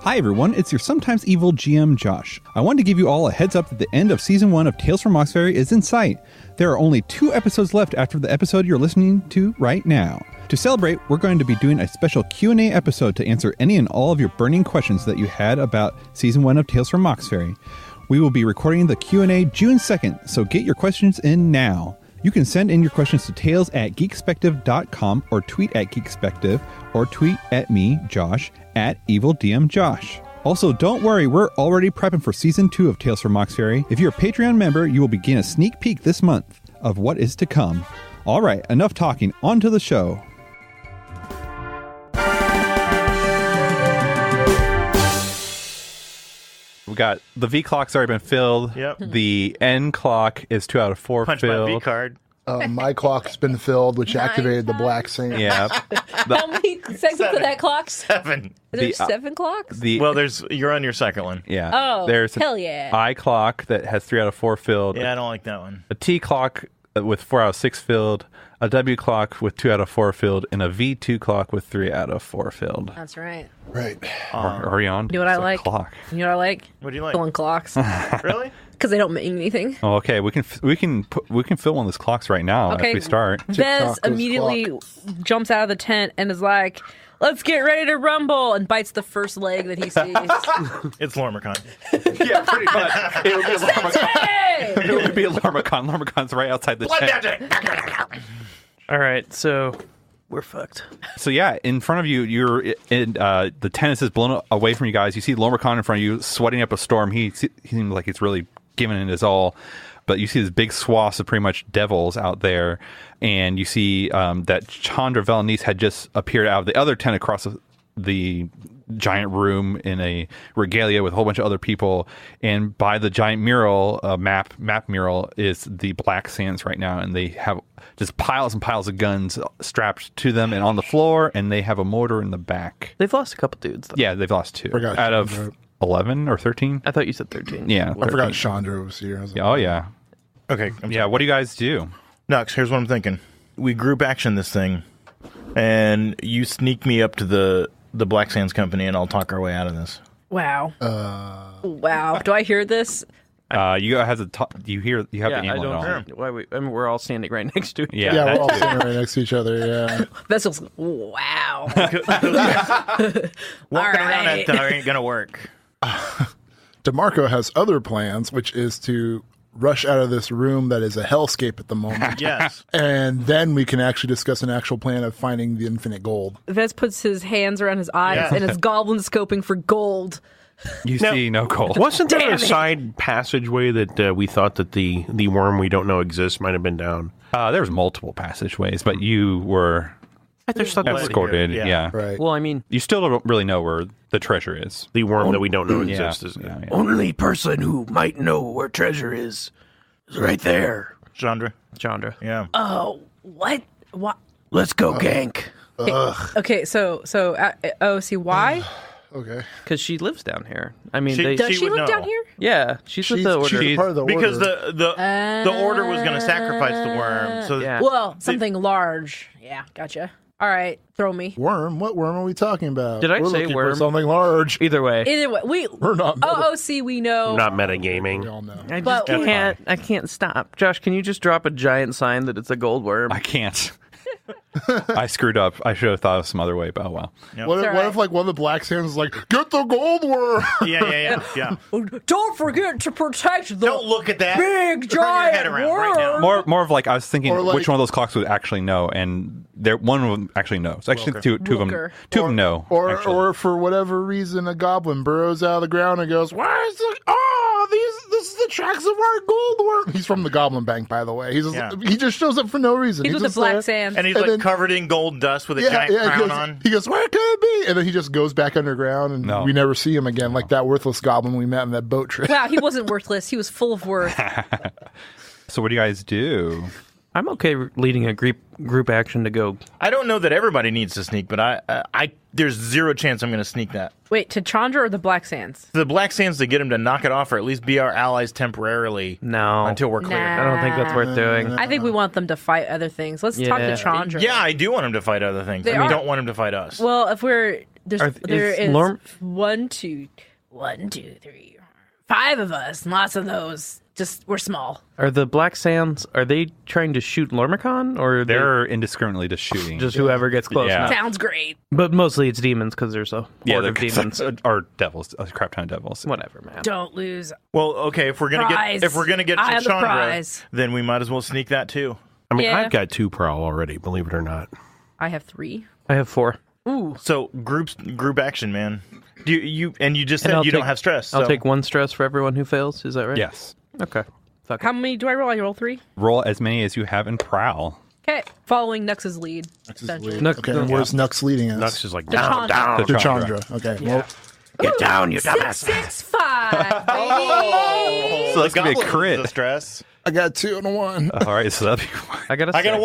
Hi everyone, it's your sometimes evil GM Josh. I wanted to give you all a heads up that the end of Season 1 of Tales from Moxbury is in sight. There are only 2 episodes left after the episode you're listening to right now. To celebrate, we're going to be doing a special Q&A episode to answer any and all of your burning questions that you had about Season 1 of Tales from Moxbury. We will be recording the Q&A June 2nd, so get your questions in now. You can send in your questions to tales@geekspective.com or tweet at Geekspective or tweet at me, Josh, at EvilDMJosh. Also, don't worry, we're already prepping for Season 2 of Tales from Moxbury. If you're a Patreon member, you will begin a sneak peek this month of what is to come. All right, enough talking. On to the show. We got the V clock's already been filled. Yep. The N clock is 2 out of 4 Punch filled. my V card. My clock's been filled, which activated the black sand. Yeah. How many seconds of that clock? 7. Is there 7 clocks? Well, you're on your second one. Yeah. Oh, there's hell yeah. I clock that has 3 out of 4 filled. Yeah, I don't like that one. A T clock with 4 out of 6 filled. A W clock with 2 out of 4 filled, and a V2 clock with 3 out of 4 filled. That's right. Right. Are you on? You know what I like? Clock. You know what I like? What do you like? Filling clocks. Really? Because they don't mean anything. Oh, okay, we can fill one of those clocks right now Okay. if we start. Bez TikTok is immediately jumps out of the tent and is like, let's get ready to rumble, and bites the first leg that he sees. It's Lormicon. Yeah, pretty much. It would be a Lormicon. Hey! It would be a Lormicon. Lormicon's right outside the tent. All right, so we're fucked. So yeah, in front of you, you're in the tent is blown away from you guys. You see Lormicon in front of you, sweating up a storm. He seems like he's really giving it his all. But you see this big swaths of pretty much devils out there, and you see that Chandra Velanese had just appeared out of the other tent across the giant room in a regalia with a whole bunch of other people. And by the giant mural, map mural, is the Black Sands right now, and they have just piles and piles of guns strapped to them and on the floor, and they have a mortar in the back. They've lost a couple dudes, though. Yeah, they've lost 2 Forgot out of Chandra. 11 or 13. I thought you said 13. Yeah, I forgot Chandra was here. I was like, Oh yeah, Okay. yeah. What do you guys do? Nux, here's what I'm thinking. We group action this thing, and you sneak me up to the Black Sands Company, and I'll talk our way out of this. Wow. Wow. Do I hear this? You guys have the you have Yeah, the I ambulance on. don't. Why we're all standing right next to each Yeah. Yeah, we're all sitting right next to each other. Yeah. Vessel's, wow. Walking around right. that tower ain't gonna work. DeMarco has other plans, which is to rush out of this room that is a hellscape at the moment. Yes. And then we can actually discuss an actual plan of finding the infinite gold. Vez puts his hands around his eyes Yeah. and is goblin scoping for gold. You Now- see no gold. Wasn't there Damn a it. side passageway that we thought that the worm we don't know exists might have been down? There's multiple passageways, but you were There's something escorted. Yeah. Yeah. Right. Well, I mean, You still don't really know where the treasure is. the worm that we don't know Yeah. exists. Is Yeah, yeah. Only person who might know where treasure is right there. Chandra. Chandra. Yeah. Oh, what? What? Let's go, gank. Okay, so see why? Okay. Because she lives down here. I mean, She- Does She she would live know. down here? yeah, she's with the order. She's part of the Because order. the order was going to sacrifice the worm. So Yeah. Well, something large. Yeah, gotcha. All right, throw me. Worm? What worm are we talking about? Did I We're say looking worm? For something large. Either way, Either way, We're not. OOC, we know. Not metagaming. We all know. I But just we- can't. I can't stop. Josh, can you just drop a giant sign that it's a gold worm? I can't. I screwed up. I should have thought of some other way, but oh well. What It's if, all what right. if like one of the Black Sands is like, get the gold worm? yeah. Don't forget to protect the Don't look at that. big Turn your head giant around right now. worm. More of like I was thinking Or like- which one of those clocks would actually know, and one of them actually knows. Actually, two of them know. Or actually. or for whatever reason, a goblin burrows out of the ground and goes, "Why is it? Oh, this is the tracks of our gold worm." He's from the Goblin Bank, by the way. He just shows up for no reason. He's with the just Black there. Sands. And he's And like then- covered in gold dust with a giant he crown goes, on. He goes, "Where could it be?" And then he just goes back underground, and No. we never see him again, like that worthless goblin we met on that boat trip. Wow, he wasn't worthless. He was full of worth. So what do you guys do? I'm okay leading a group action to go. I don't know that everybody needs to sneak, but I there's zero chance I'm going to sneak that. Wait, to Chandra or the Black Sands? The Black Sands to get him to knock it off or at least be our allies temporarily. No. Until we're clear. I don't think that's worth doing. I think we want them to fight other things. Let's talk to Chandra. Yeah, I do want him to fight other things. I don't want him to fight us. Well, if we're... there is one, two, three, 5 of us. And lots of those. Just, we're small. Are the Black Sands, are they trying to shoot Lormicon? Or they're indiscriminately just shooting. Just whoever gets close enough? Sounds great. But mostly it's demons because there's a horde of demons. Or devils, a crap ton of devils. Whatever, man. Don't lose. Well, okay, if we're gonna get to Chandra, then we might as well sneak that too. I mean, I've got 2 prowl already, believe it or not. I have 3. I have 4. Ooh. So group action, man. You just said you don't have stress. So. I'll take 1 stress for everyone who fails. Is that right? Yes. Okay. Fuck. How many do I roll? I roll 3? Roll as many as you have in prowl. Okay. Following Nux's lead. Okay, and where's Nux leading us? Nux is like, To down, Chandra. down. To Chandra. Okay. Well, Get down, you dumbass. 665. So that's going to be a Goblin crit. is a stress. I got 2 and a 1. All right, so that'll be I got a I got a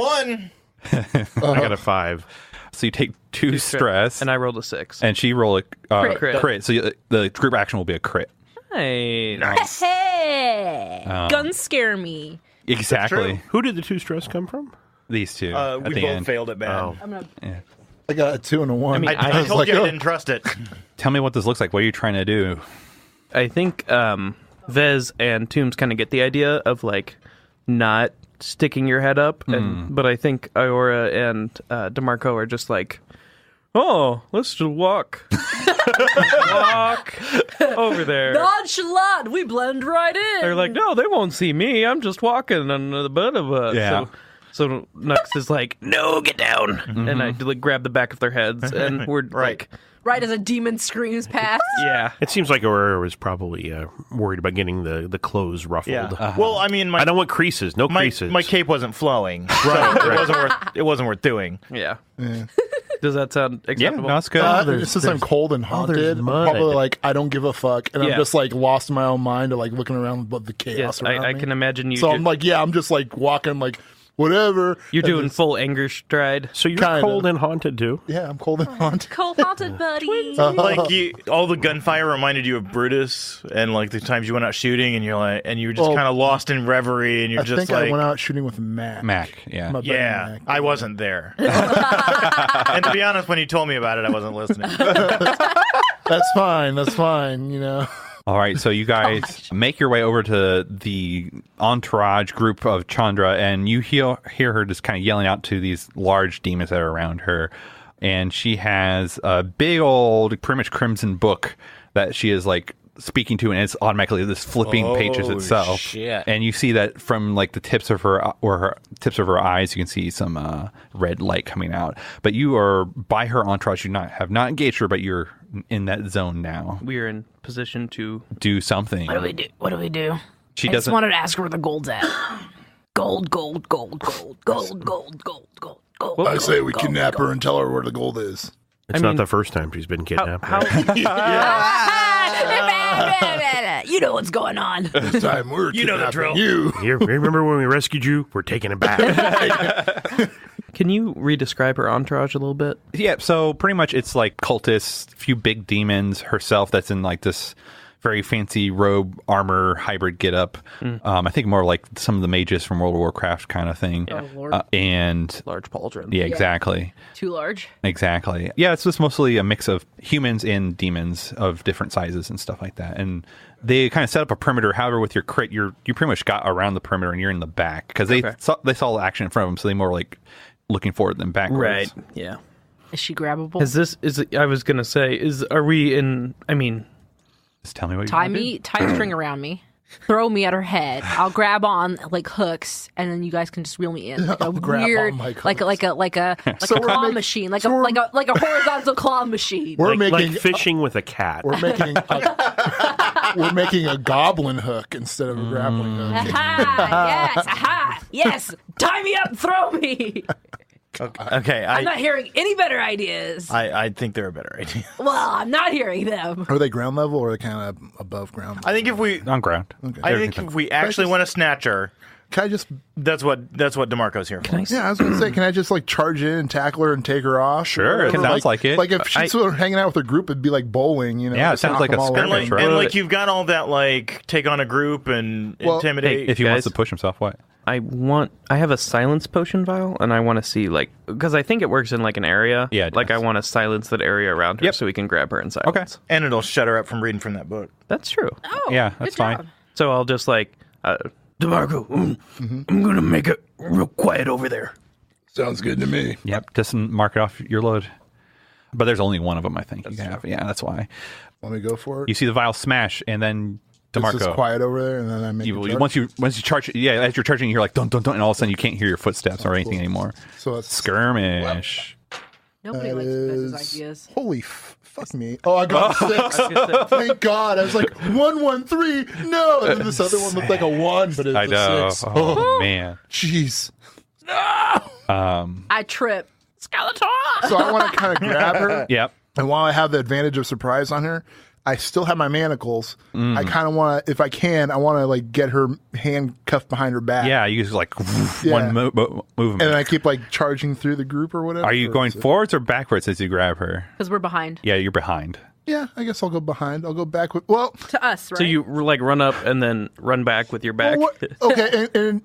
6. 1. I got a 5. So you take 2 stress. And I rolled a 6. And she rolled a Crit. crit. So the group action will be a crit. Nice. Hey. Guns scare me. Exactly. Who did the 2 stress come from? These two. We at the both end. failed it bad. Oh. I'm gonna... I got a 2 and a 1. I told you I didn't trust it. Tell me what this looks like. What are you trying to do? I think Vez and Toombs kind of get the idea of like not sticking your head up, but I think Iora and DeMarco are just like, oh, let's just walk over there. Nonchalant. We blend right in. They're like, no, they won't see me. I'm just walking on the butt of us. Yeah. So Nux is like, no, get down. And I like grab the back of their heads, and we're like, right as a demon screams past. yeah. It seems like Aurora was probably worried about getting the clothes ruffled. Yeah. Well, I mean, I don't want creases. No creases. My cape wasn't flowing. Right. It wasn't worth doing. Yeah. Does that sound acceptable? Yeah, no, it's good. Since I'm cold and haunted, I'm mud. probably like, I don't give a fuck. And Yeah. I'm just like lost in my own mind of like looking around with the chaos Yes, around I me. can imagine you. So I'm like, I'm just like walking like, whatever. You're And doing it's- full anger stride. So you're Kinda. cold and haunted too? Yeah, I'm cold and haunted. Cold haunted buddy. Like all the gunfire reminded you of Brutus, and like the times you went out shooting, and you're like, and you were just Well, kind of lost in reverie, and you're I just think like, I went out shooting with Mac. Yeah. My buddy yeah, Mac. I wasn't there. And to be honest, when you told me about it, I wasn't listening. That's fine, you know. All right, so you guys make your way over to the entourage group of Chandra, and you hear her just kind of yelling out to these large demons that are around her. And she has a big old, pretty much crimson book that she is like speaking to, and it's automatically this flipping pages itself. Shit. And you see that from like the tips of her tips of her eyes, you can see some red light coming out. But you are by her entourage. You have not engaged her, but you're in that zone now. We are in position to Do something. What do we do? She I just doesn't. wanted to ask her where the gold's at. Gold. I say we kidnap her and tell her where the gold is. It's not the first time she's been kidnapped. how You know what's going on. This time we're You know the drill. kidnapping you. You remember when we rescued you? We're taking it back. Can you re-describe her entourage a little bit? Yeah, so pretty much it's like cultists, a few big demons, herself that's in like this very fancy robe, armor, hybrid getup. I think more like some of the mages from World of Warcraft kind of thing. Oh, Lord. And Large pauldron. yeah, exactly. Too large. Exactly. Yeah, it's just mostly a mix of humans and demons of different sizes and stuff like that. And they kind of set up a perimeter. However, with your crit, you pretty much got around the perimeter and you're in the back because they saw the action in front of them, so they more like looking forward than backwards. Right. Yeah. Is she grabbable? I was gonna say, are we in? I mean, Just tell me what you Tie want to me, tie a string around me, throw me at her head. I'll grab on like hooks, and then you guys can just reel me in. Like a grab weird, on like like a claw machine, like a horizontal claw machine. We're like making fishing with a cat. we're making a goblin hook instead of a grappling hook. Aha, yes. Tie me up, and throw me. Okay, I'm not hearing any better ideas. I think they're a better idea. Well, I'm not hearing them. Are they ground level or are they kind of above ground level? I think if we on ground. I think if we actually want to snatch her, That's what DeMarco's here for. Yeah, I was gonna say, can I just like charge in and tackle her and take her off? Sure, it sounds like it. Like if she's sort of hanging out with her group, it'd be like bowling, you know? Yeah, it sounds like a skirmish, right? And like you've got all that like take on a group and intimidate. If he wants to push himself, what? I have a silence potion vial, and I want to see, like, because I think it works in, like, an area. Yeah, it like, does. I want to silence that area around her so we can grab her in silence. Okay. And it'll shut her up from reading from that book. That's true. Oh, Yeah, that's good job. fine. So I'll just, like, DeMarco, I'm going to make it real quiet over there. Sounds good to me. Yep, just mark it off your load. But there's only one of them, I think. You have. Yeah, that's why. Let me go for it. You see the vial smash, and then DeMarco. It's just quiet over there, and then I make once you charge, as you're charging, you're like dun dun dun, and all of a sudden you can't hear your footsteps or anything anymore. So it's Skirmish. Nobody likes Bez's ideas. Holy fuck me! Oh, I got 6. Thank God! I was like 113. No, and then this other one looked like a 1, but it's a 6. Oh man. Jeez. I trip. Skeletor! So I want to kind of grab her. Yep. And while I have the advantage of surprise on her, I still have my manacles. I kind of want to, if I can, I want to like get her hand cuffed behind her back. Yeah, you just like one movement. And then I keep like charging through the group or whatever. Are you going forwards or backwards as you grab her? Because we're behind. Yeah, you're behind. Yeah, I guess I'll go behind. I'll go back with, well. To us, right? So you, like, run up and then run back with your back? Okay, and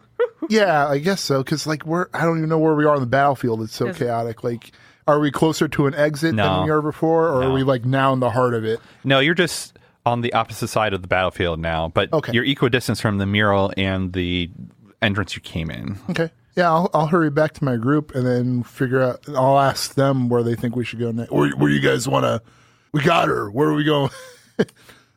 yeah, I guess so. Because like I don't even know where we are on the battlefield. It's so chaotic. Like, are we closer to an exit than we were before, or are we like now in the heart of it? No, you're just on the opposite side of the battlefield now, but you're equidistant from the mural and the entrance you came in. Okay. Yeah, I'll hurry back to my group and then figure out. I'll ask them where they think we should go next. Where you guys want to? We got her. Where are we going?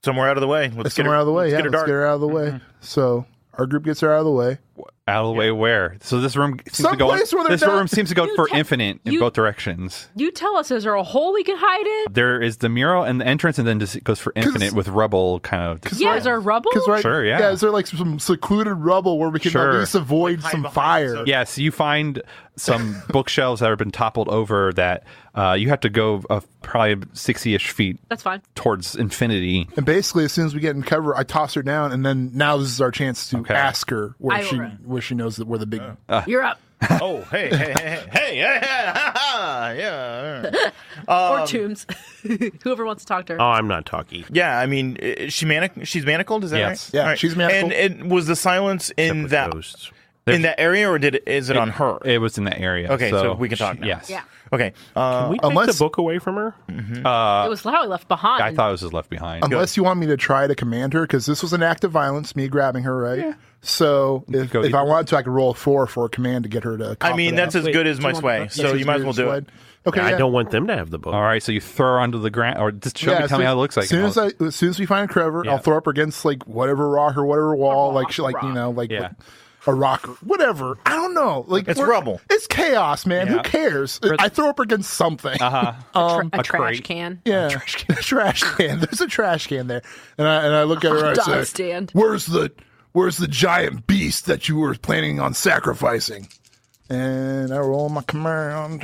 Somewhere out of the way. Let's get her out of the way. Let's Let's get her out of the way. So our group gets her out of the way. Out of the way where? So this room seems to go. This room seems to go for infinite in both directions. You tell us, is there a hole we can hide in? There is the mural and the entrance, and then just it goes for infinite with rubble kind of. Yeah, is there rubble? Sure, yeah. Yeah, is there like some secluded rubble where we can at least avoid some fire? Yes, you find some bookshelves that have been toppled over that you have to go probably 60-ish feet. That's fine. Towards infinity. And basically, as soon as we get in cover, I toss her down, and then now this is our chance to ask her where she knows that we're the big. You're up. Oh, hey, yeah. Or Tombs. Whoever wants to talk to her. Oh, I'm not talky. Yeah, I mean, she's manacled, is that right? Yeah, right. she's manacled. And was the silence in that Ghosts. in that area, or is it on her? It was in that area. Okay, so we can talk now. Yes. Yeah. Okay. Can we take the book away from her? It was probably left behind. I thought it was just left behind. Unless you want me to try to command her, because this was an act of violence, me grabbing her, right? Yeah. So if I wanted to, I could roll a 4 for a command to get her to. I mean, that's as good as my sway, so you might as well do it. Okay, I don't want them to have the book. All right, so you throw her onto the ground, or just tell me how it looks like. As soon as we find a cover, I'll throw up against like whatever rock or whatever wall, a rock or whatever. I don't know. Like it's rubble. It's chaos, man. Who cares? I throw up against something. A trash can. Yeah, a trash can. There's a trash can there, and I look at her. and I say, "Where's the giant beast that you were planning on sacrificing?" And I roll my command.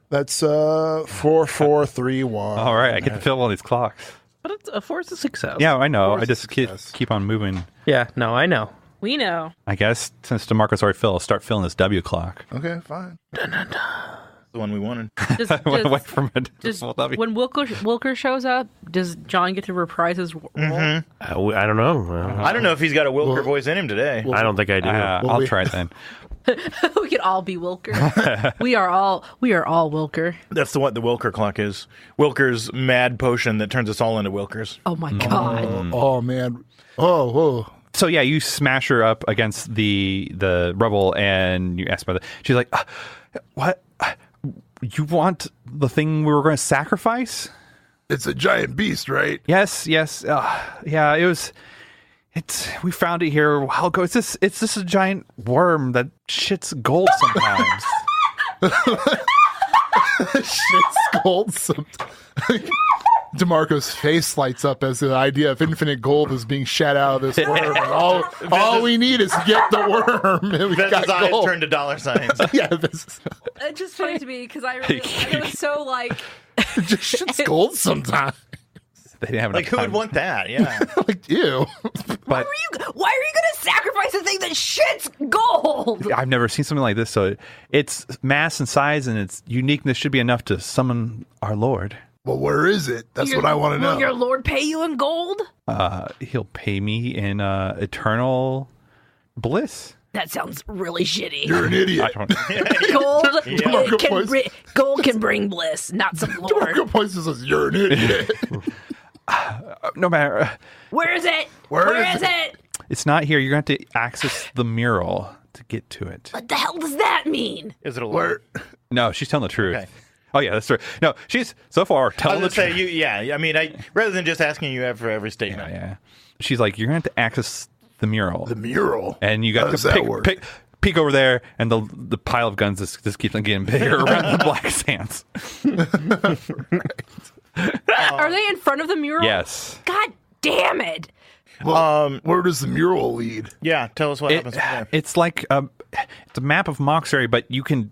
That's 4431. All right, I get to fill all these clocks. But it's a 4 is a success. Yeah, I know. I just keep on moving. Yeah, no, I know. We know. I guess since DeMarco's already filled, I'll start filling this W clock. Okay, fine. The one we wanted. I went away from it. When Wilker shows up, does John get to reprise his role? I don't know. I don't know if he's got a Wilker voice in him today. I don't think I do. I'll try it then. We could all be Wilker. we are all Wilker. That's what the Wilker clock is. Wilker's mad potion that turns us all into Wilkers. Oh my god. Oh man. Oh, whoa. So yeah, you smash her up against the rubble, and you ask about it. She's like, "What? You want the thing we were going to sacrifice?" It's a giant beast, right? Yes. Yeah, it was. We found it here a while ago. It's just a giant worm that shits gold sometimes. Shits gold sometimes. DeMarco's face lights up as the idea of infinite gold is being shat out of this worm. And all we need is to get the worm. And Vince's eyes turn to dollar signs. Yeah, it's just funny to me because I was so like. It just shits gold sometimes. They didn't have enough Like, who would time. want that? Yeah. Like, ew. Why are you gonna sacrifice a thing that shit's gold? I've never seen something like this. So its mass and size and its uniqueness should be enough to summon our Lord. Well, where is it? That's what I want to know. Will your lord pay you in gold? He'll pay me in eternal bliss. That sounds really shitty. You're an idiot. Gold can bring bliss, not some lord. DeMarco points and says, "You're an idiot." No matter. Where is it? Where is it? It's not here. You're going to have to access the mural to get to it. What the hell does that mean? Is it a lord? No, she's telling the truth. Okay. Oh, yeah, that's true. No, she's so far telling the truth. I mean, rather than just asking you for every statement. Yeah. She's like, you're going to have to access the mural. The mural. And you got How does to that work? peek over there, and the pile of guns just keeps on getting bigger around the Black Sands. Are they in front of the mural? Yes. God damn it. Well, where does the mural lead? Yeah, tell us what happens from there. It's like it's a map of Moxbury, but you can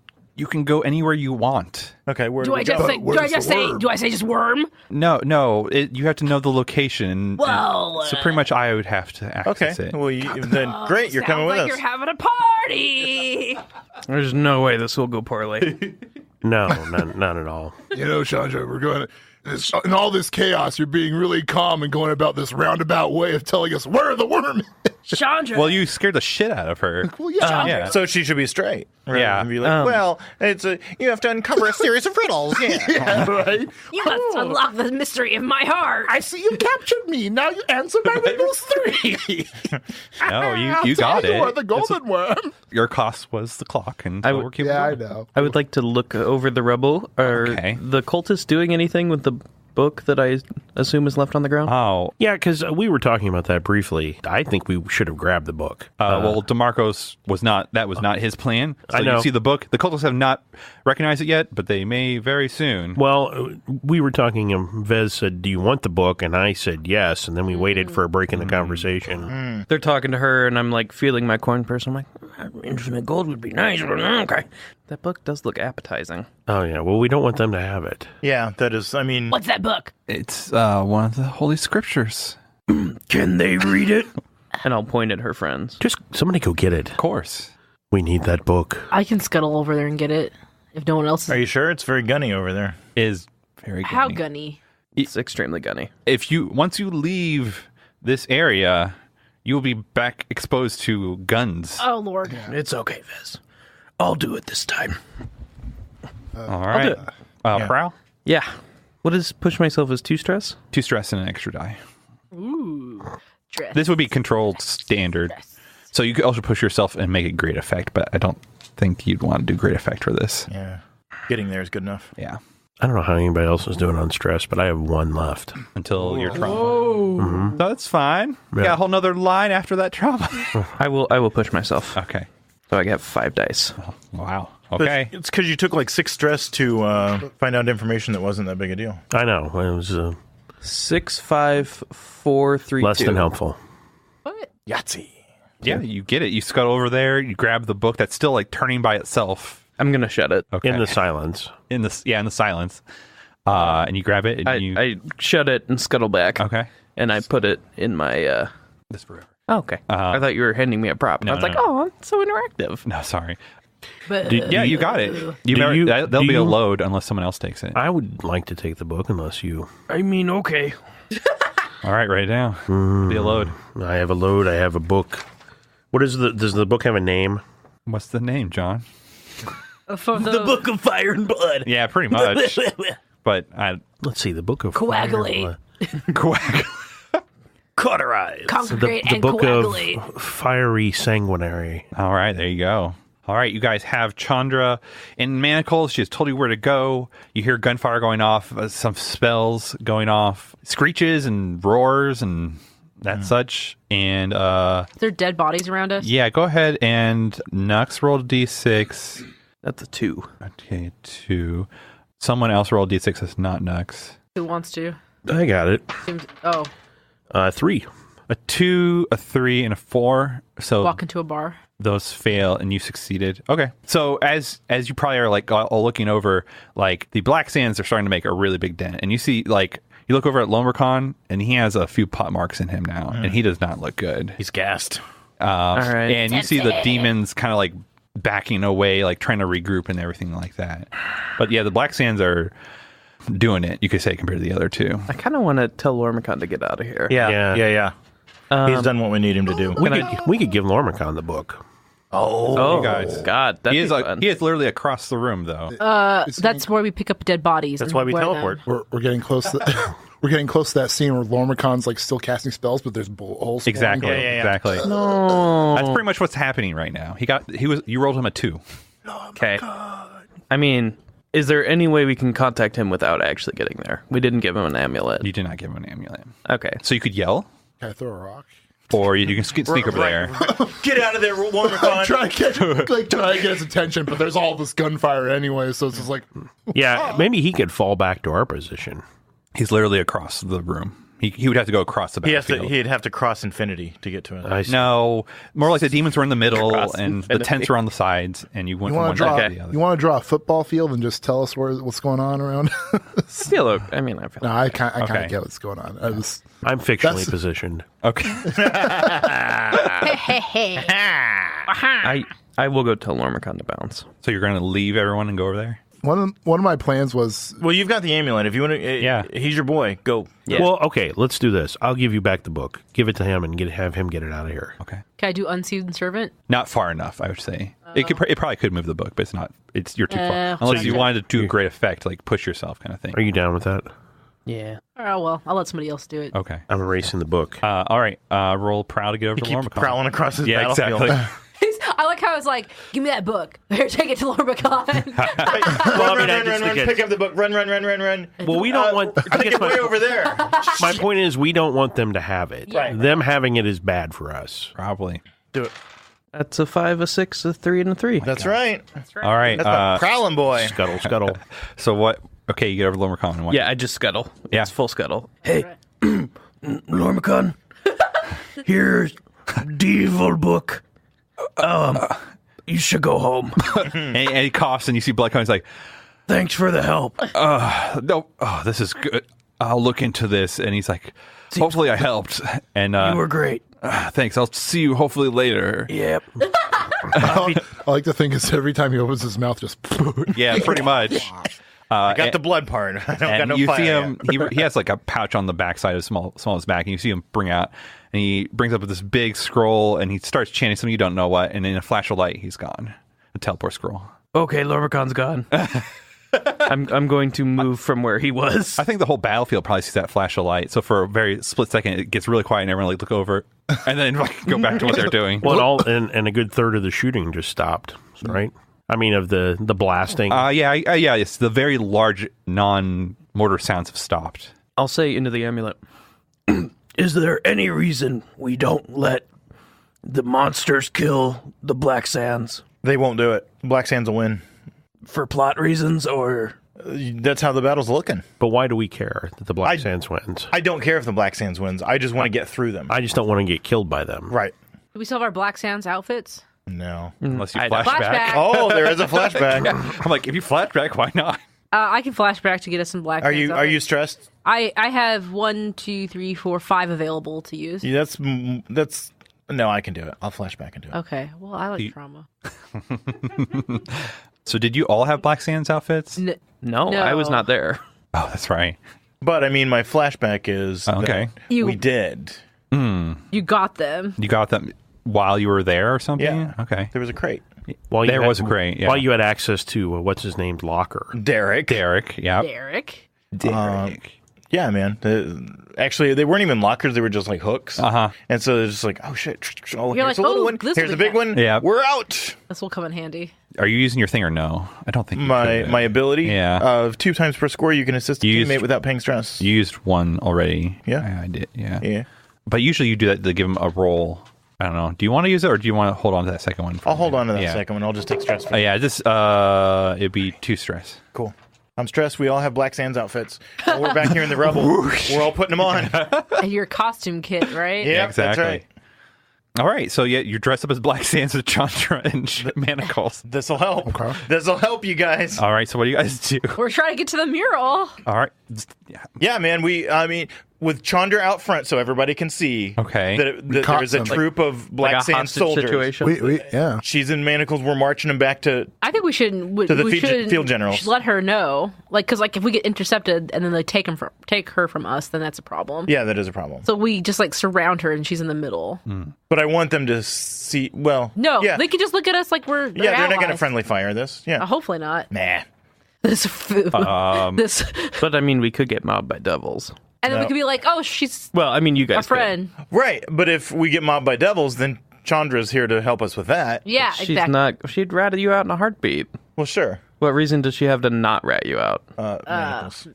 go anywhere you want. Okay, where Do I just say just worm? No, you have to know the location. Well, so pretty much I would have to access it. Well, then great, you're coming with like us. You're having a party. There's no way this will go poorly. No, not at all. You know, Chandra, we're going to. In all this chaos, you're being really calm and going about this roundabout way of telling us where the worm is. Chandra. Well, you scared the shit out of her. Well, yeah. Yeah. So she should be straight. Right? Yeah. And be like, well, you have to uncover a series of riddles. Yeah. Yeah, right? You must unlock the mystery of my heart. I see you captured me. Now you answer my riddles 3. No, you I'll got tell you it. where the golden worm. Your cost was the clock, and so we're keeping Yeah, I going. know. I would like to look over the rubble. Are the cultists doing anything with the book that I assume is left on the ground? Oh, Yeah, because we were talking about that briefly. I think we should have grabbed the book. well, DeMarco's was not his plan. So I know. you see the book. The cultists have not recognized it yet, but they may very soon. Well, we were talking, Vez said, "Do you want the book?" And I said yes, and then we waited for a break in the conversation. They're talking to her, and I'm like feeling my coin purse. I'm like, infinite gold would be nice, but okay. That book does look appetizing. Oh, yeah. Well, we don't want them to have it. Yeah, that is, I mean... What's that book? It's one of the Holy Scriptures. Can they read it? And I'll point at her friends. Just somebody go get it. Of course. We need that book. I can scuttle over there and get it if no one else is. Are you sure? It's very gunny over there. Is very gunny. How gunny? It's extremely gunny. Once you leave this area, you will be back exposed to guns. Oh, Lord. It's okay, Vez. I'll do it this time. All right. do Yeah. Prowl? Yeah. What is push myself as 2 stress? 2 stress and an extra die. Ooh. Dress. This would be controlled standard. So you could also push yourself and make a great effect, but I don't think you'd want to do great effect for this. Yeah. Getting there is good enough. Yeah. I don't know how anybody else is doing on stress, but I have 1 left. Until your trauma. That's fine. You got a whole nother line after that trauma. I will push myself. Okay. So I get 5 dice. Wow. But Okay. it's because you took like 6 stress to find out information that wasn't that big a deal. I know. It was 6, 5, 4, 3, less 2. than helpful. What? Yahtzee. Yeah, you get it. You scuttle over there. You grab the book that's still like turning by itself. I'm going to shut it. Okay. In the silence. in the silence. And you grab it. And I shut it and scuttle back. Okay. And I put it in my... This forever. Oh, okay. I thought you were handing me a prop. And I was like, oh, it's so interactive. No, sorry. But, Yeah, you got it. There'll be a load unless someone else takes it. I would like to take the book unless you... I mean, okay. All right, write it down. Be a load. I have a load. I have a book. What is does the book have a name? What's the name, John? from The Book of Fire and Blood. Yeah, pretty much. But Let's see. The book of Coagulate. quack. Cauterize. Congregate the and book coagulate. of fiery sanguinary. All right, there you go. All right, you guys have Chandra in manacles. She has told you where to go. You hear gunfire going off, some spells going off, screeches and roars and that such. And Are there dead bodies around us? yeah, go ahead and Nux roll a d6. That's a 2. Okay, 2. Someone else roll a d6 that's not Nux. Who wants to? I got it. Seems. Oh, 3. A 2, a 3, and a 4. So walk into a bar. those fail and you succeeded. Okay. So as you probably are like all looking over, like the Black Sands are starting to make a really big dent, and you see like You look over at Lomricon, and he has a few pot marks in him now, and he does not look good. He's gassed. All right. And you see the demons kind of like backing away, like trying to regroup and everything like that. But yeah, the Black Sands are doing it, you could say, compared to the other two. I kind of want to tell Lormicon to get out of here. Yeah. He's done what we need him to do. We could give Lormicon the book. Oh, guys. God. He is literally across the room, though. That's where we pick up dead bodies. That's and why we wear them. teleport. We're getting close. We're getting close to that scene where Lormicon's like still casting spells, but there's holes. Exactly. Exactly. No. That's pretty much what's happening right now. You rolled him a 2. Okay. I mean, is there any way we can contact him without actually getting there? We didn't give him an amulet. You did not give him an amulet. Okay. So you could yell, Can I throw a rock? or you can sneak over there. Get out of there, Lormicon. Try to get his attention, but there's all this gunfire anyway, so it's just like, Yeah, maybe he could fall back to our position. He's literally across the room. He would have to go across the battlefield. He'd have to cross infinity to get to it. I see. No, more like the demons were in the middle Cross and the infinity. tents were on the sides, and you went you from want one to draw? side to the other. You want to draw a football field and just tell us what's going on around? Feel I mean, I feel No, I kind Okay. of get what's going on. I'm fictionally That's- positioned. Okay. I will go tell Lormicon to bounce. So you're going to leave everyone and go over there? one of my plans was Well, you've got the amulet. If you want to, Yeah. he's your boy. Go. Yeah. Well, okay, let's do this. I'll give you back the book. Give it to him and have him get it out of here. Okay. Can I do Unseen Servant? Not far enough, I would say. It probably could move the book, but it's not. You're too far. So Unless you you- wanted to do a great effect, like push yourself kind of thing. Are you down with that? Yeah. Oh, well, I'll let somebody else do it. Okay. I'm erasing the book. All right. Roll proud to get over He to keeps Lormicon. prowling across his Yeah, battlefield. exactly. I like how I was like, give me that book. Here, take it to Lormicon. Run, pick up the book. Run. Well, we don't want. I Take guess it way over there. my point is, we don't want them to have it. Right. Them having it is bad for us. Probably. Do it. That's a 5, a 6, a 3, and a 3. That's right. All right. That's my prowling boy. Scuttle. So what? Okay, you get over to Lormicon. And what? Yeah, I just scuttle. Yeah. It's full scuttle. Hey, Lormicon, here's the evil book. You should go home. And he coughs, and you see blood coming. He's like, Thanks for the help. no, this is good. I'll look into this. And he's like, hopefully I helped. And You were great. thanks. I'll see you hopefully later. Yep. I like to think it's every time he opens his mouth, just Yeah, pretty much. I got the blood part. I don't got And no you fire see yet. him. He has like a pouch on the backside of smallest back, and you see him bring out, and he brings up this big scroll, and he starts chanting something you don't know what, and in a flash of light, he's gone. A teleport scroll. Okay, Lormicon's gone. I'm going to move from where he was. I think the whole battlefield probably sees that flash of light. So for a very split second, it gets really quiet, and everyone like look over, and then like, go back to what they're doing. Well, and a good third of the shooting just stopped, right? I mean, of the blasting. Yeah. It's the very large non-mortar sounds have stopped. I'll say into the amulet. Is there any reason we don't let the monsters kill the Black Sands They won't do it. Black Sands will win. for plot reasons, or That's how the battle's looking. But why do we care that the Black Sands wins? I don't care if the Black Sands wins. I just want to get through them. I just don't want to get killed by them. Right. Do we still have our Black Sands outfits? No. Unless you I don't. flashback. Oh, there is a flashback. I'm like, if you flashback, why not? I can flashback to get us some Black Are Sands you outfits. stressed? I have 1, 2, 3, 4, 5 available to use. Yeah, that's no, I can do it. I'll flashback and do it. Okay. Well, I like trauma. So did you all have Black Sands outfits? no, I was not there. Oh, that's right. But I mean, my flashback is Okay. that we did. You got them. You got them while you were there or something? Yeah. Okay. There was a crate. While you There had- was a crate, yeah. While you had access to, what's his name's locker. Derek. Derek, yeah. Derek. Derek. Yeah, man. Actually, they weren't even lockers. They were just like hooks. Uh-huh. And so they're just like, oh, shit. Oh, You're here's like, the little oh, one. this Here's will the be big one. Yeah. We're out. This will come in handy. Are you using your thing or no? I don't think you My could. my ability Yeah. of 2 times per score, you can assist a You used- teammate without paying stress. You used one already. Yeah. I did, yeah. Yeah. But usually you do that to give him a roll. I don't know. Do you want to use it or do you want to hold on to that second one? I'll hold on to that Yeah. second one. I'll just take stress. For Yeah, this it'd be 2 stress. Cool. I'm stressed. We all have Black Sands outfits. While we're back here in the rubble. We're all putting them on. And your costume kit, right? Yeah, exactly. that's right. All right, so yeah, you're dressed up as Black Sands with Chandra and manacles. This'll help. Okay. This'll help you guys. All right, so what do you guys do? We're trying to get to the mural. All right. Yeah, man. With Chandra out front so everybody can see Okay. that there's a troop of Black Sands soldiers. Situation. Yeah. She's in manacles. We're marching them back to... I think we shouldn't. To the we shouldn't field generals. let her know, because if we get intercepted and then they take her from us, then that's a problem. Yeah, that is a problem. So we just surround her and she's in the middle. But I want them to see... Well, No, yeah. they can just look at us like we're Yeah, they're not going to allies. friendly fire this. Yeah. Hopefully not. Nah. This food. This, But I mean, we could get mobbed by devils. and then No. we could be like, "Oh, she's Well, I mean, you a guys friend." Right, but if we get mobbed by devils, then Chandra's here to help us with that. Yeah, She's exactly. not. She'd rat you out in a heartbeat. Well, sure. What reason does she have to not rat you out? Manacles.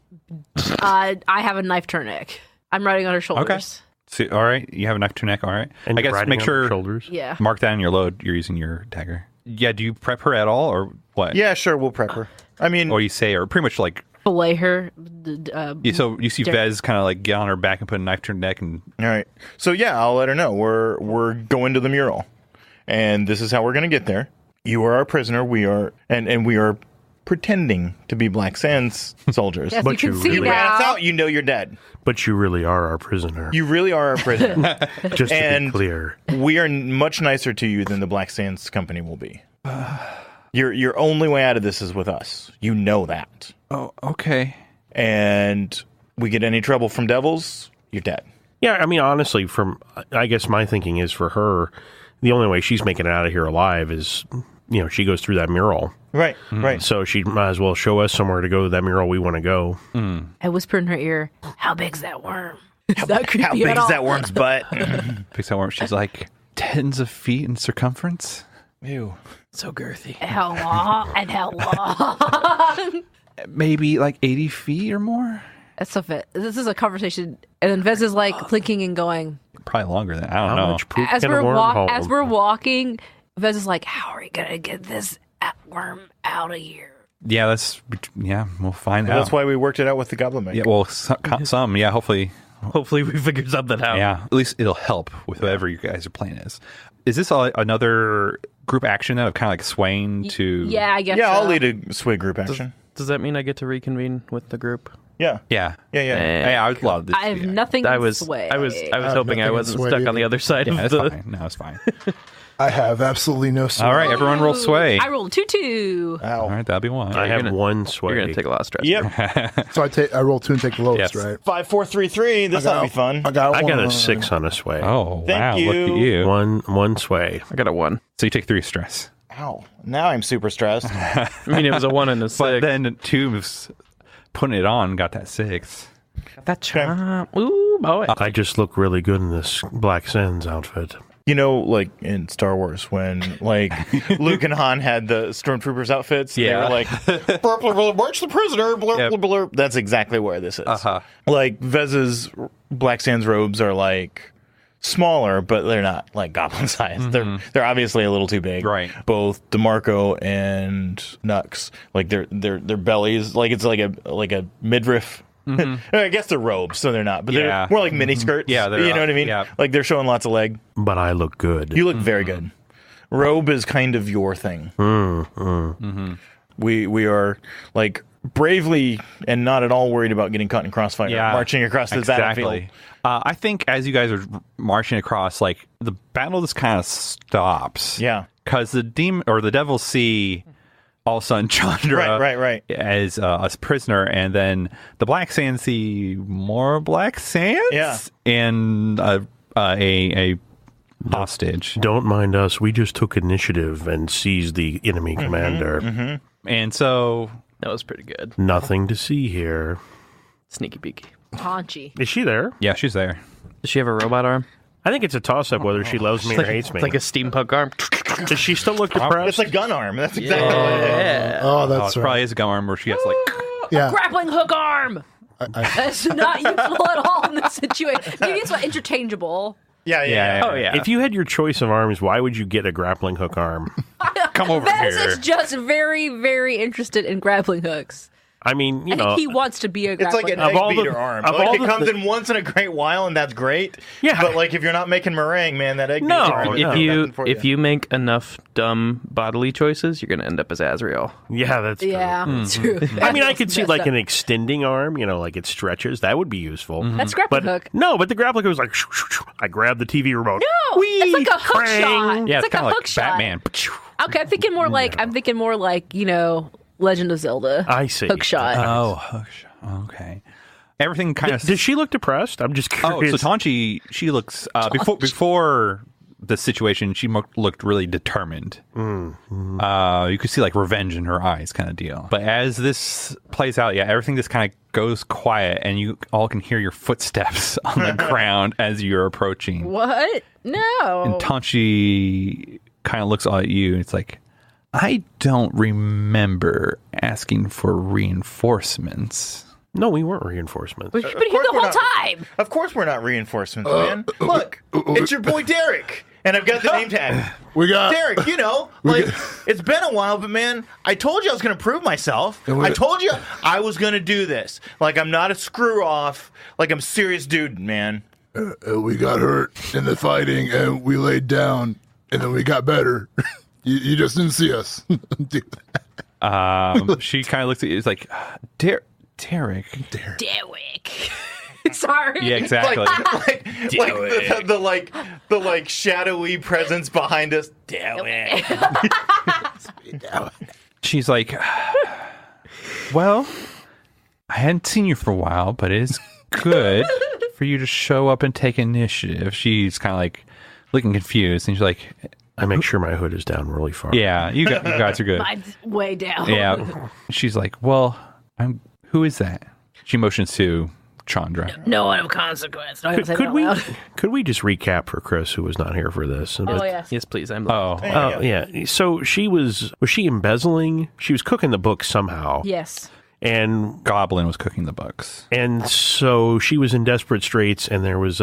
I have a knife to her neck. I'm riding on her shoulders. Okay. So, all right, you have a knife to your neck. All right. And I guess riding make on sure shoulders. Yeah. mark that in your load. You're using your dagger. Yeah. Do you prep her at all, or what? Yeah, sure, we'll prep her. I mean... Or you say, or pretty much Fillet her. so you see Vez kind of get on her back and put a knife to her neck, and All right. So, yeah, I'll let her know. We're going to the mural. And this is how we're going to get there. You are our prisoner. We are... And we are pretending to be Black Sands soldiers. Yes, But you can you see really- You rat us now. out, you know you're dead. But you really are our prisoner. You really are our prisoner. Just to and- be clear. We are much nicer to you than the Black Sands Company will be. Your only way out of this is with us. You know that. oh, okay. And we get any trouble from devils, you're dead. Yeah, I mean, honestly, I guess my thinking is for her, the only way she's making it out of here alive is, she goes through that mural. Right, right. So she might as well show us somewhere to go to that mural we want to go. I whisper in her ear, "How big's that worm?" Is that creepy How big at is all? that worm's butt? Picks that worm. She's like tens of feet in circumference. Ew. So girthy. How long? And how long? Maybe 80 feet or more. That's so fit. This is a conversation, and then Vez is thinking and going. Probably longer than I don't How know. much poop As can a we're worm hold? as we're walking, Vez is like, "How are we gonna get this worm out of here?" Yeah, we'll find out. That's why we worked it out with the Goblin Maker. Yeah, well, some. Yeah, hopefully. Hopefully, we figure something out. Yeah, at least it'll help with whatever you guys are playing is. Is this another group action that of kind of swaying to? Yeah, I guess. Yeah, I'll so. lead a sway group action. Does that mean I get to reconvene with the group? Yeah. Yeah. Yeah. Hey, I would love this. I have yeah. nothing. I was sway. hoping I nothing wasn't sway stuck on either. the other side Yeah, of that's the. fine. No, it's fine. I have absolutely no sway. All right, everyone roll sway. I rolled 2-2. Ow. All right, that'll be one. I have gonna- one sway. You're gonna take a lot of stress. Yep. So I roll 2 and take the lowest, Yes. right? 5, 4, 3, 3. This ought to be fun. I got I got one. a 6 on a sway. Oh, Thank wow. Look at you. you. One sway. I got a 1. So you take 3 stress. Ow. Now I'm super stressed. I mean, it was a 1 and a 6. But then Tubes putting it on got that 6. that charm. Ooh, boy. I just look really good in this Black Sands outfit. You know, like in Star Wars, when Luke and Han had the stormtroopers outfits, Yeah. they were like, "Blur, blur, blur, march the prisoner, blur, Yep. blur, blur." That's exactly where this is. Uh-huh. Like Vez's Black Sands robes are smaller, but they're not goblin size. They're obviously a little too big. Right. Both DeMarco and Nux, their bellies, it's like a midriff. I guess they're robes, so they're not, but Yeah. they're more like mini skirts. Yeah, they're, you know what I mean. yeah. They're showing lots of leg. But I look good. You look very good. Robe is kind of your thing. We are bravely and not at all worried about getting caught in crossfire, marching across the battlefield. I think as you guys are marching across, the battle just kind of stops. Yeah. Because the demon or the devils see all of a sudden Chandra Right. as a prisoner, and then the Black Sands see more Black Sands. Yeah. And a hostage. Don't mind us. We just took initiative and seized the enemy commander. And so That was pretty good. Nothing to see here. Sneaky peeky. Paunchy. Is she there? yeah, she's there. Does she have a robot arm? I think it's a toss-up whether she loves me or hates me. It's like a steampunk arm. Does she still look depressed? It's a gun arm. That's exactly what it is. Yeah. Oh, Oh, that's it right. probably is a gun arm where she has Yeah. Grappling hook arm. That's not useful at all in this situation. Maybe it's interchangeable. Yeah. Oh yeah. If you had your choice of arms, why would you get a grappling hook arm? come over Vez here. is just very, very interested in grappling hooks. I mean, I think he wants to be a grappler. It's like an egg beater arm. Like, it comes in once in a great while, and that's great. Yeah. But like, if you're not making meringue, man, that egg beater arm. If you make enough dumb bodily choices, you're gonna end up as Azrael. Yeah, that's true. Yeah, true. I mean, I could see like an extending arm. Like it stretches. That would be useful. That's grappling hook. No, but the grappling hook was like, I grabbed the TV remote. No, it's like a hook shot. Yeah, it's like a hook shot. Batman. Okay, I'm thinking more like Legend of Zelda. I see. Hook shot. Oh, hook shot. Okay. Everything kind of. Does she look depressed? I'm just curious. Oh, so Tanchi, she looks before the situation, she looked really determined. You could see like revenge in her eyes, kind of deal. But as this plays out, everything just kind of goes quiet, and you all can hear your footsteps on the ground as you're approaching. What? No. And Tanchi kind of looks at you, and it's like, I don't remember asking for reinforcements. No, we weren't reinforcements. We've been here the whole time. Of course we're not reinforcements, man. Look, it's your boy Derek. And I've got the name tag. We got Derek, it's been a while, but man, I told you I was going to prove myself. I told you I was going to do this. Like, I'm not a screw off. Like, I'm a serious dude, man. We got hurt in the fighting, and we laid down, and then we got better. You just didn't see us. She kind of looks at you. It's like, Derek. Sorry. Yeah, exactly. the shadowy presence behind us. Derek. She's like, well, I hadn't seen you for a while, but it's good for you to show up and take initiative. She's kind of like looking confused, and she's like, I make sure my hood is down really far. Yeah, you guys are good. Mine's way down. Yeah. She's like, well, who is that? She motions to Chandra. No one of consequence. Could we just recap for Chris, who was not here for this? Yes. Yes, please. Yeah. So was she embezzling? She was cooking the books somehow. Yes. And Goblin was cooking the books. And so she was in desperate straits, and there was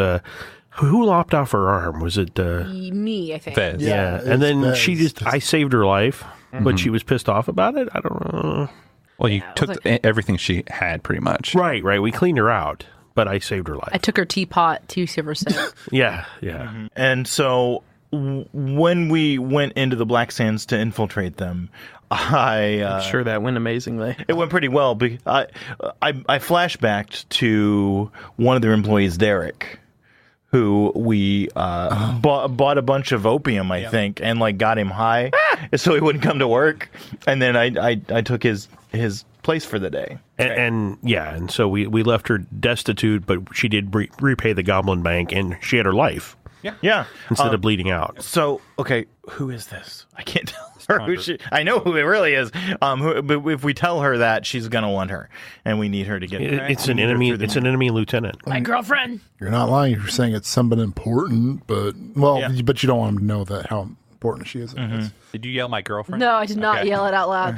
who lopped off her arm? Was it me? I think. Fez. Yeah. And then I saved her life, but she was pissed off about it. I don't know. Well, you took everything she had, pretty much. Right. We cleaned her out, but I saved her life. I took her teapot to Silver Set. Yeah. Mm-hmm. And so when we went into the Black Sands to infiltrate them, I'm sure that went amazingly. It went pretty well. I flashbacked to one of their employees, Derek, who we bought a bunch of opium, I think, and like got him high so he wouldn't come to work. And then I took his place for the day. And so we left her destitute, but she did repay the Goblin Bank, and she had her life. Yeah. Instead of bleeding out. So, okay, who is this? I can't tell her who she... I know who it really is. But if we tell her that, she's going to want her. And we need her to get... It's an enemy lieutenant. My girlfriend. You're not lying if you're saying it's somebody important, but you don't want them to know that how important she is. Did you yell my girlfriend? No, I did not yell it out loud.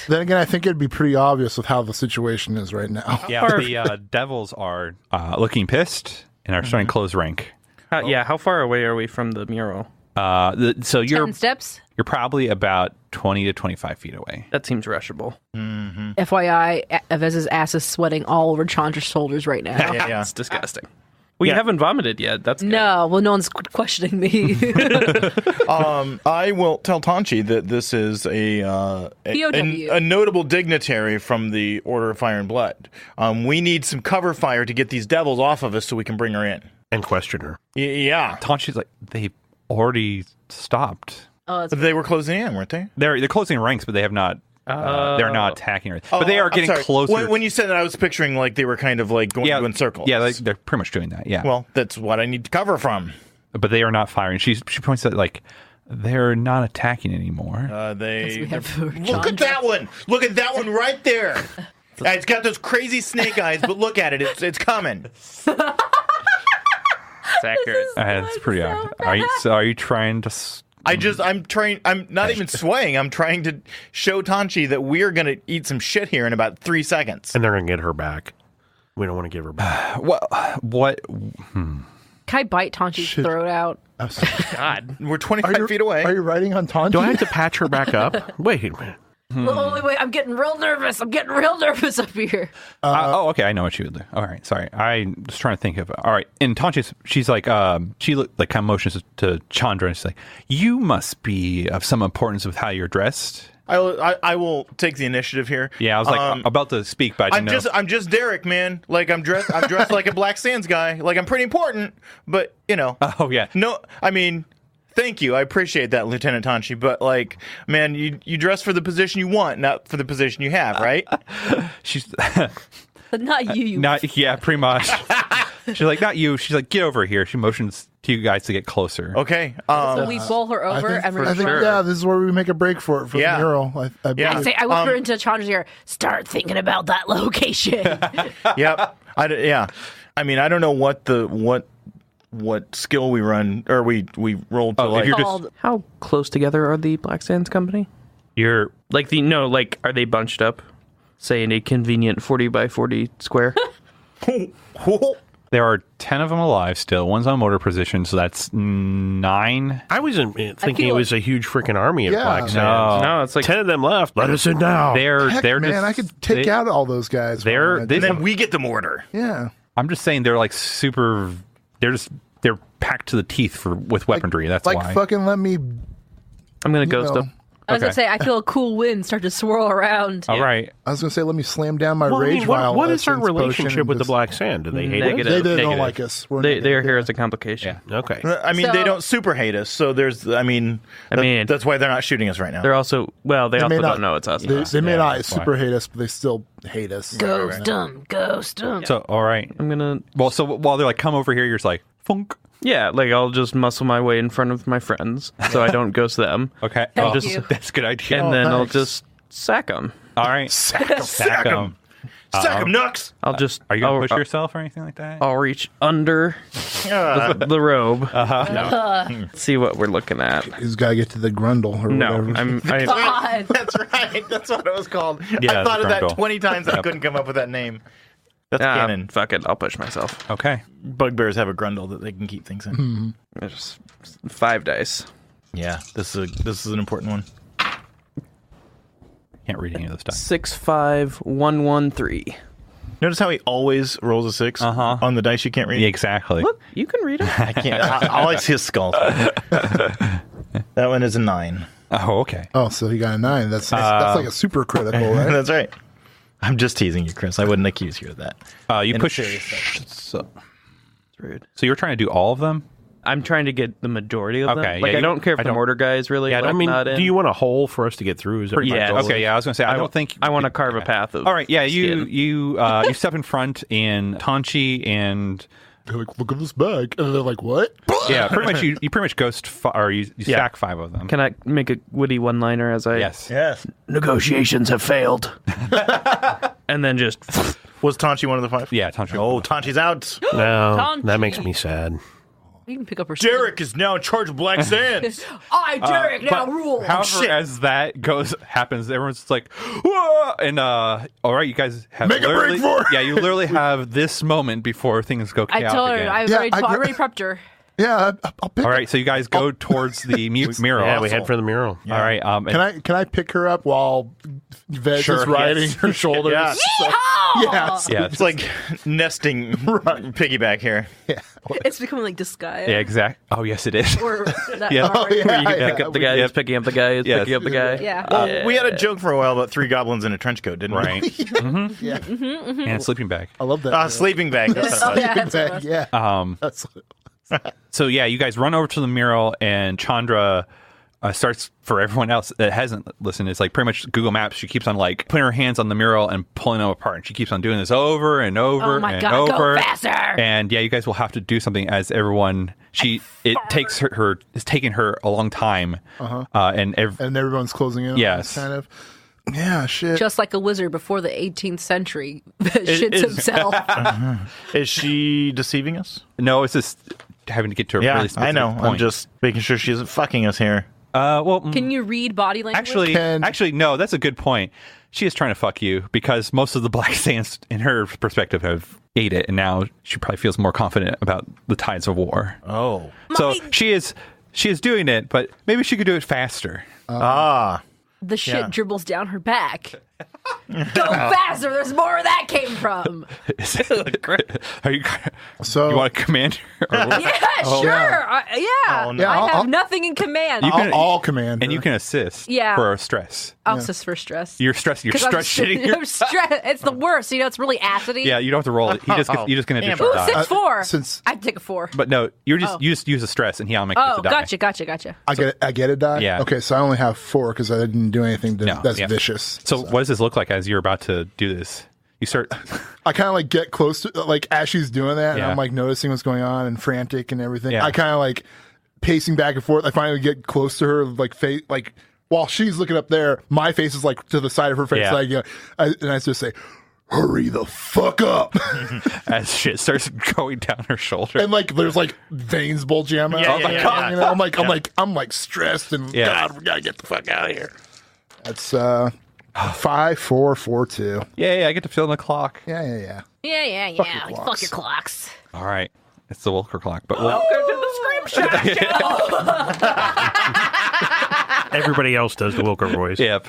Then again, I think it'd be pretty obvious with how the situation is right now. Yeah, the devils are looking pissed and are starting to close rank. How far away are we from the mural? So 10 steps? You're probably about 20 to 25 feet away. That seems rushable. FYI, Vez's ass is sweating all over Chandra's shoulders right now. Yeah. It's disgusting. Well, you haven't vomited yet. That's good. No. Well, no one's questioning me. I will tell Tanchi that this is a notable dignitary from the Order of Fire and Blood. We need some cover fire to get these devils off of us so we can bring her in. And question her. Yeah. Tanchi's like, they already stopped. They were closing in, weren't they? They're closing ranks, but they have not. They're not attacking her. But they are getting closer. When you said that, I was picturing like they were kind of like going in circles. Yeah, they're pretty much doing that. Yeah. Well, that's what I need to cover from. But they are not firing. She points out like they're not attacking anymore. Look at that one. Look at that one right there. It's got those crazy snake eyes, but look at it. It's coming. It's accurate. It's pretty accurate. Are you trying to? I'm not even swaying. I'm trying to show Tanchi that we're going to eat some shit here in about 3 seconds. And they're going to get her back. We don't want to give her back. What? Can I bite Tanchi's throat out? God. We're 25 feet away. Are you riding on Tanchi? Do I have to patch her back up? Wait a minute. The only way I'm getting real nervous. I'm getting real nervous up here. Okay, I know what she would do. All right, sorry, I was trying to think of. All right, and she's like, she kind of motions to Chandra, and she's like, "You must be of some importance with how you're dressed." I will take the initiative here. Yeah, I was like about to speak, but I didn't know. I'm just Derek, man. Like I'm dressed like a Black Sands guy. Like I'm pretty important, but Oh yeah. No, I mean, thank you. I appreciate that, Lieutenant Tanchi. But like, man, you dress for the position you want, not for the position you have, right? She's Not you. pretty much. She's like, not you. She's like, get over here. She motions to you guys to get closer. Okay. So we bowl her over and I think, this is where we make a break for it, for the mural. I whisper into Chandra's ear, start thinking about that location. Yep. I mean, I don't know what skill we run, or we roll to How close together are the Black Sands Company? You're like are they bunched up, say in a convenient 40 by 40 square? There are 10 of them alive still. One's on motor position, so that's 9. I wasn't thinking it was a huge freaking army of Black Sands. No, it's like 10 of them left. Let us in now. They're man, just, I could take out all those guys. and then we get the mortar. Yeah. I'm just saying they're like super. They're packed to the teeth with weaponry. That's why. Fucking let me. I'm gonna ghost them. I was going to say, I feel a cool wind start to swirl around. All right. I was going to say, let me slam down my rage vial. What is our relationship with the Black Sand? Do they hate us? They don't like us. They are here as a complication. Yeah. Okay. I mean, they don't super hate us, so that's why they're not shooting us right now. They're also, they also don't know it's us. They may not super hate us, but they still hate us. Ghost them. So, all right. I'm going to... Well, so while they're like, come over here, you're just like, funk. Yeah, like I'll just muscle my way in front of my friends so I don't ghost them. Okay. Thank you. That's a good idea. And then I'll just sack them. All right. Sack them. Sack them, Nux. I'll just... Are you going to push yourself or anything like that? I'll reach under the robe. No. See what we're looking at. He's got to get to the grundle or whatever. God. That's right. That's what it was called. Yeah, I thought of that grundle. 20 times. I couldn't come up with that name. That's canon. Fuck it. I'll push myself. Okay. Bugbears have a grundle that they can keep things in. There's 5 dice. Yeah, this is an important one. Can't read any of this stuff. 6, 5, 1, 1, 3. Notice how he always rolls a 6 on the dice you can't read? Yeah, exactly. Look, you can read it. I can't. All I see is skull. That one is a 9. Oh, okay. Oh, so he got a 9. That's like a super critical, right? That's right. I'm just teasing you, Chris. I wouldn't accuse you of that. You push. So you're trying to do all of them? I'm trying to get the majority of them. Okay, Like, yeah, I don't care if the mortar guy is really. Yeah, like, I mean, not in. Do you want a hole for us to get through? Is that Yeah, my goal? Okay, yeah, I was going to say, I don't think... I want to carve a path of All right, yeah, skin. you step in front, and Tanchi and... They're like, look at this bag. And they're like, what? Yeah, pretty much, you pretty much ghost, or you stack 5 of them. Can I make a witty one-liner as I... Yes. Yes. Negotiations have failed. And then just... Was Tanchi one of the 5? Yeah, Tanchi. Oh, Tanchi's out. No, Tanchi. that makes me sad. You can pick up her Derek is now in charge of Black Sands. I, Derek, now rule. However, as that happens, everyone's just like, whoa! And, all right, you guys have Make a break for it. Yeah, you literally have this moment before things go chaotic I told her. again. I already prepped her. Yeah, I'll pick All her. right, so you guys go towards the mural. Yeah, we head for the mural. All right. Can I pick her up while Vez is riding her shoulders? Yeah. Yes. Yeah, It's like nesting piggyback here. Yeah. It's becoming like disguise. yeah, exact. Oh, yes, it is. Or that Yeah. part. You can pick up the guy who's picking up the guy who's Yes. picking up the guy. Yeah. Well, we had a joke for a while about 3 goblins in a trench coat, didn't Right. we? Yeah. And sleeping bag. I love that. Sleeping bag. That's what it was. Yeah, that's what it Bag, was. yeah. That's So yeah, you guys run over to the mural, and Chandra starts, for everyone else that hasn't listened, it's like pretty much Google Maps. She keeps on like putting her hands on the mural and pulling them apart, and she keeps on doing this over and over Oh my and God, over. go faster! And yeah, you guys will have to do something as everyone. It's taking her a long time, and everyone's closing in on Yes. this kind of. Yeah, shit. Just like a wizard before the 18th century shits himself. Is she deceiving us? no, it's just having to get to a Yeah, really specific I know. point. I'm just making sure she isn't fucking us here. Can you read body language? Actually, no. That's a good point. She is trying to fuck you because most of the Black Sands, in her perspective, have ate it, and now she probably feels more confident about the tides of war. Oh. So she is doing it, but maybe she could do it faster. the shit dribbles down her back. Go faster! There's more where that came from. Are you? So you want to command her? Yeah, sure. Oh, no. I have nothing in command. I'll command, and you can assist. For stress. I'll assist for stress. You're stress. You're stress shitting. I'm stress. It's the worst. It's really acidy. Yeah, you don't have to roll it. You're just gonna do. Ooh, 6-4. I take a 4. But no, you just use a stress, and he'll make the die. Gotcha. I get a die. Yeah. Okay, so I only have 4 because I didn't do anything that's vicious. So what does this look like as you're about to do this? You start. I kind of like get close to like as she's doing that, and I'm like noticing what's going on and frantic and everything. Yeah. I kind of like pacing back and forth. I finally get close to her, like face, like while she's looking up there, my face is like to the side of her face, like and I just say, "Hurry the fuck up!" As shit starts going down her shoulder, and like there's like veins bulging out. I'm like stressed and God, we gotta get the fuck out of here. That's 5, 4, 4, 2. Yeah, I get to fill in the clock. Yeah. Fuck your clocks. All right. It's the Wilker clock. But welcome to the Scream Shack show. Everybody else does the Wilker voice. Yep.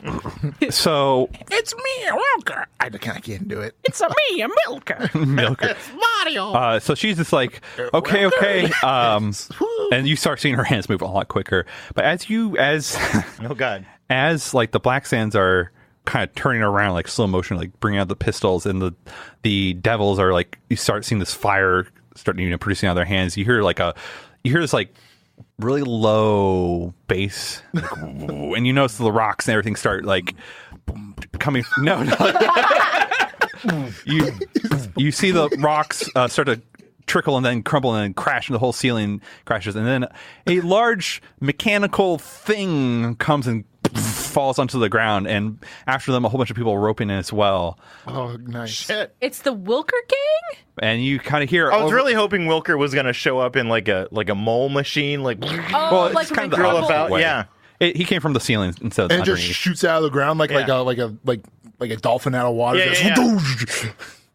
So it's me, Wilker. I can't do it. It's me, a Milker. It's Mario. So she's just like, okay. And you start seeing her hands move a lot quicker. But as oh God, as like the black sands are kind of turning around like slow motion, like bringing out the pistols, and the devils are like, you start seeing this fire starting producing out of their hands. You hear this like really low bass, like, and you notice the rocks and everything start like coming. No. You see the rocks start to trickle and then crumble and then crash, and the whole ceiling crashes, and then a large mechanical thing comes and falls onto the ground, and after them a whole bunch of people roping in as well. Oh, nice. Shit. It's the Wilker gang? And you kind of hear... I was really hoping Wilker was going to show up in like a mole machine, like... well, like it's kind of drill about, way. He came from the ceiling instead of and underneath. It just shoots out of the ground like a dolphin out of water.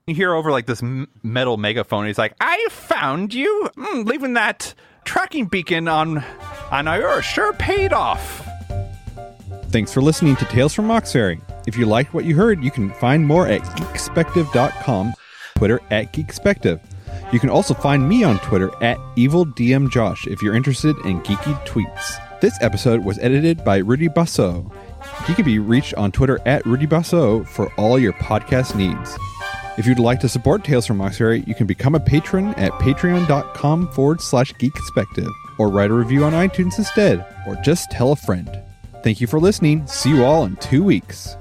You hear over like this metal megaphone. He's like, "I found you. Leaving that tracking beacon on Iora sure paid off." Thanks for listening to Tales from Moxferry. If you liked what you heard, you can find more at geekspective.com, Twitter at geekspective. You can also find me on Twitter at EvilDMJosh if you're interested in geeky tweets. This episode was edited by Rudy Basso. He can be reached on Twitter at Rudy Basso for all your podcast needs. If you'd like to support Tales from Moxferry, you can become a patron at patreon.com/geekspective, or write a review on iTunes instead, or just tell a friend. Thank you for listening. See you all in 2 weeks.